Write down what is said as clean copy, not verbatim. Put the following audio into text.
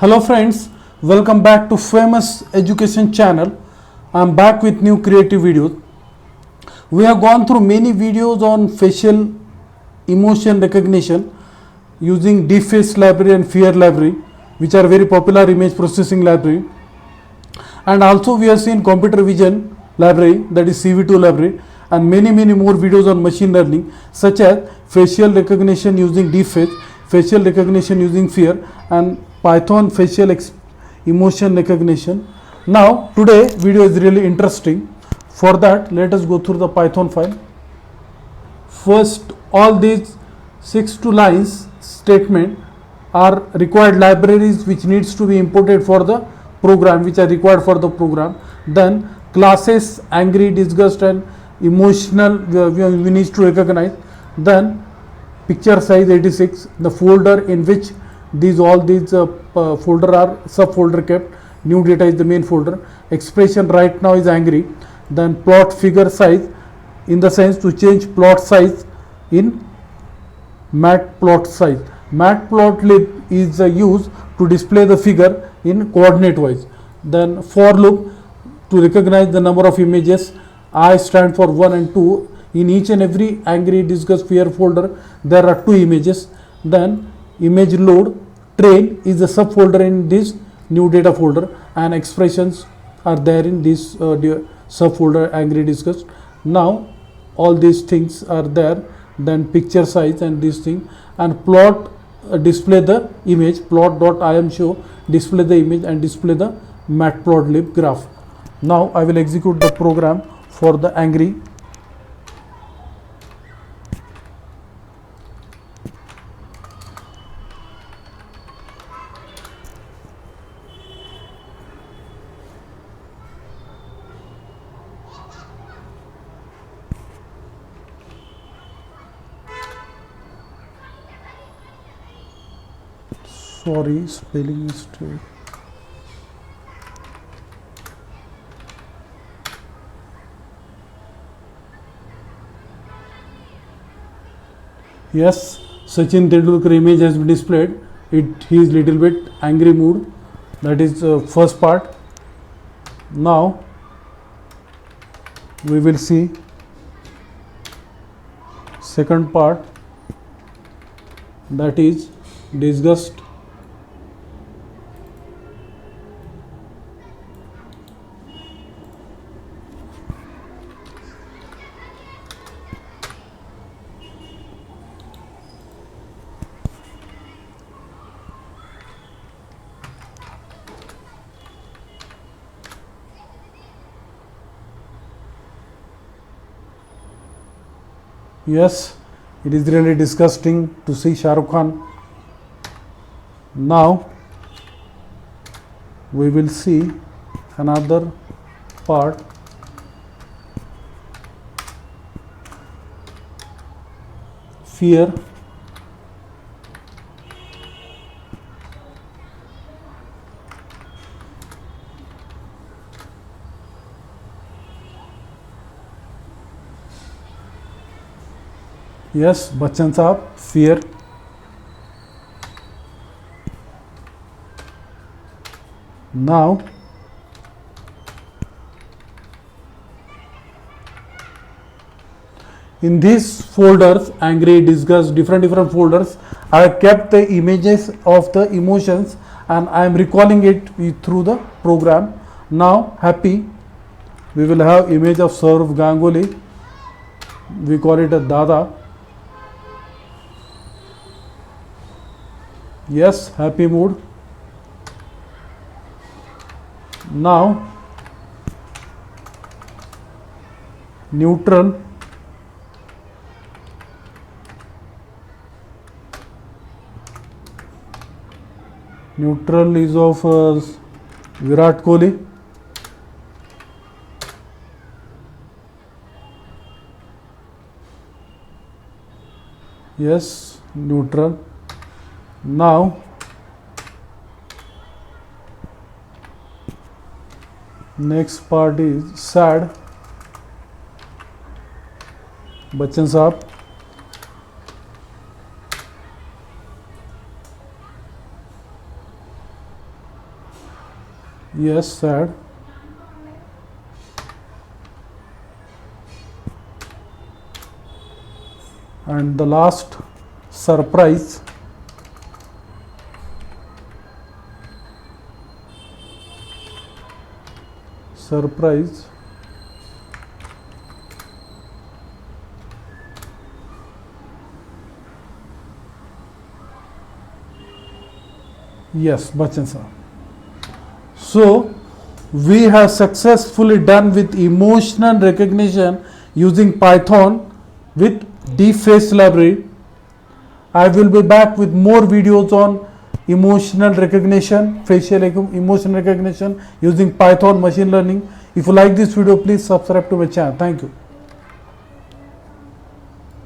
Hello friends, welcome back to Famous Education channel. I am back with new creative videos. We have gone through many videos on facial emotion recognition using DeepFace library and Fear library, which are very popular image processing library. And also we have seen computer vision library, that is CV2 library, and many more videos on machine learning, such as facial recognition using DeepFace, facial recognition using Fear, and Python facial emotion recognition. Now today video is really interesting. For that, let us go through the Python file. First, all these 6 lines statement are required libraries which needs to be imported for the program, which are required for the program. Then classes angry, disgust and emotional we need to recognize. Then picture size 86, the folder in which all these folder are subfolder kept. New data is the main folder. Expression right now is angry. Then plot figure size, in the sense to change plot size in matplotlib. Matplotlib is used to display the figure in coordinate wise. Then for loop to recognize the number of images. I stand for 1 and 2. In each and every angry, disgust, fear folder there are 2 images. Then image load train is a subfolder in this new data folder, and expressions are there in this subfolder angry, disgust. Now all these things are there. Then picture size and this thing, and plot display the image, plot.imshow display the image and display the matplotlib graph. Now I will execute the program for the angry. Sorry, spelling mistake. Yes, Sachin Tendulkar image has been displayed. He is little bit angry mood. That is first part. Now we will see second part, that is disgust. Yes, it is really disgusting to see Shah Rukh Khan. Now we will see another part. Fear. Yes, Bachchan Saab, fear. Now in these folders, angry, disgust, different folders, I have kept the images of the emotions and I am recalling it through the program. Now happy, we will have image of Saurav Ganguly. We call it a Dada. Yes, happy mood. Now neutral. Neutral is of Virat Kohli. Yes, neutral. Now next part is sad. Bachchan Saab. Yes, sad. And the last, surprise. Surprise. Yes, Bachchan sir. So we have successfully done with emotional recognition using Python with DeepFace library. I will be back with more videos on emotional recognition, facial emotion recognition using Python machine learning. If you like this video, please subscribe to my channel. Thank you.